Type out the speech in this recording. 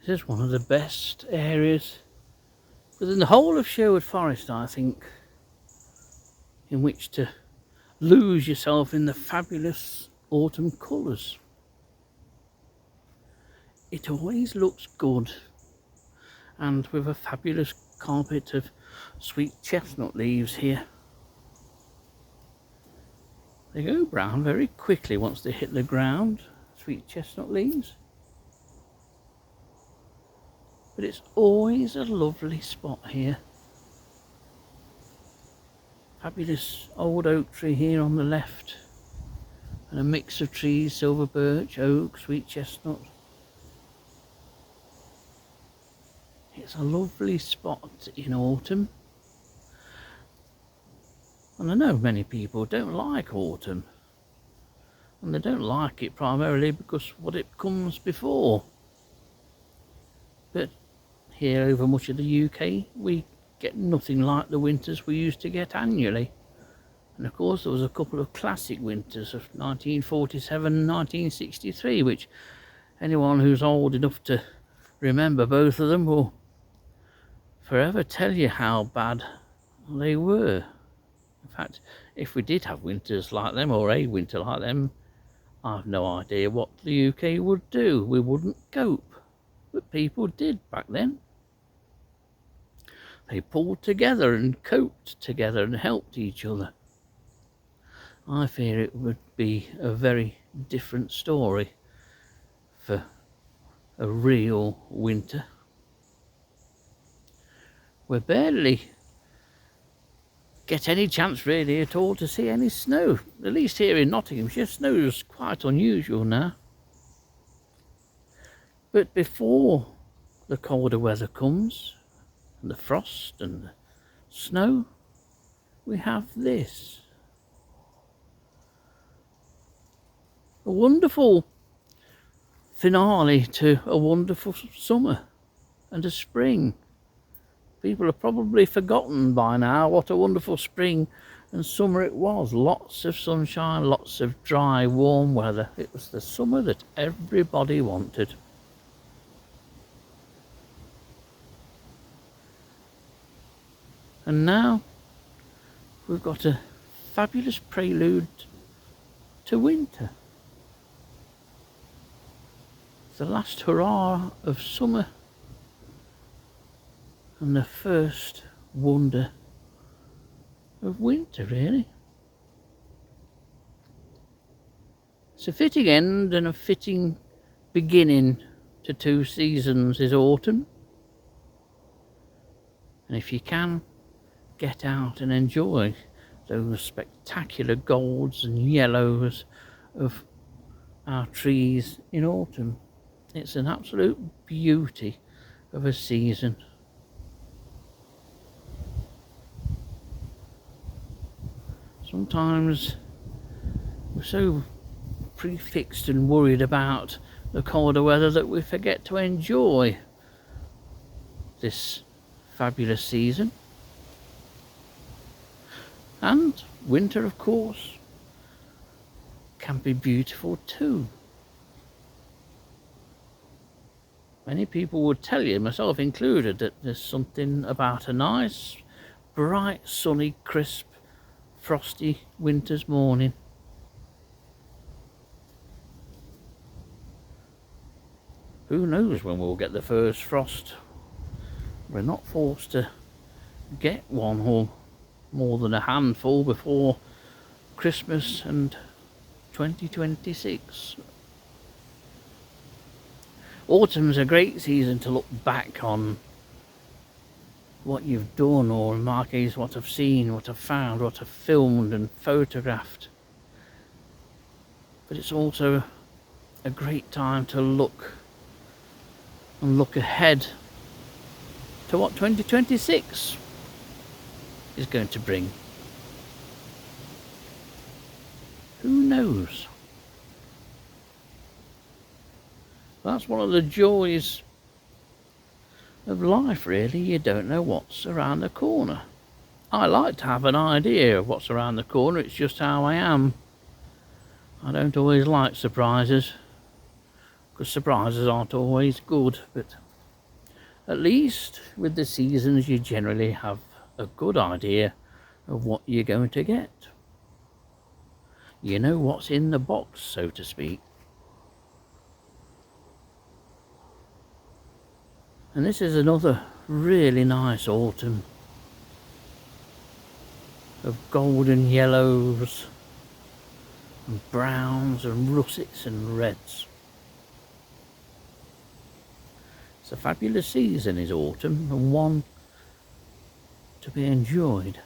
This is one of the best areas within the whole of Sherwood Forest, I think, in which to lose yourself in the fabulous autumn colours. It always looks good, and with a fabulous carpet of sweet chestnut leaves here. They go brown very quickly once they hit the ground, sweet chestnut leaves. But it's always a lovely spot here. Fabulous old oak tree here on the left, and a mix of trees, silver birch, oak, sweet chestnut. It's a lovely spot in autumn. And I know many people don't like autumn, and they don't like it primarily because what it comes before. But here over much of the UK we get nothing like the winters we used to get annually. And of course there was a couple of classic winters of 1947 and 1963, which anyone who's old enough to remember both of them will forever tell you how bad they were. In fact, if we did have winters like them, or a winter like them, I've no idea what the UK would do. We wouldn't cope. But people did back then. They pulled together and coped together and helped each other. I fear it would be a very different story for a real winter. We barely get any chance really at all to see any snow. At least here in Nottinghamshire, snow is quite unusual now. But before the colder weather comes, and the frost and the snow, we have this. A wonderful finale to a wonderful summer and a spring. People have probably forgotten by now what a wonderful spring and summer it was. Lots of sunshine, lots of dry, warm weather. It was the summer that everybody wanted. And now we've got a fabulous prelude to winter. The last hurrah of summer and the first wonder of winter, really. It's a fitting end and a fitting beginning to two seasons is autumn. And if you can, get out and enjoy those spectacular golds and yellows of our trees in autumn. It's an absolute beauty of a season. Sometimes we're so prefixed and worried about the colder weather that we forget to enjoy this fabulous season. And winter, of course, can be beautiful too. Many people would tell you, myself included, that there's something about a nice, bright, sunny, crisp, frosty winter's morning. Who knows when we'll get the first frost? We're not forced to get one or more than a handful before Christmas and 2026. Autumn's a great season to look back on what you've done, or in my case what I've seen, what I've found, what I've filmed and photographed. But it's also a great time to look ahead to what 2026 is going to bring. Who knows? That's one of the joys of life, really. You don't know what's around the corner. I like to have an idea of what's around the corner. It's just how I am. I don't always like surprises, because surprises aren't always good, but At least with the seasons you generally have a good idea of what you're going to get. You know what's in the box, so to speak. And this is another really nice autumn of golden yellows and browns and russets and reds. It's a fabulous season, is autumn, and one to be enjoyed.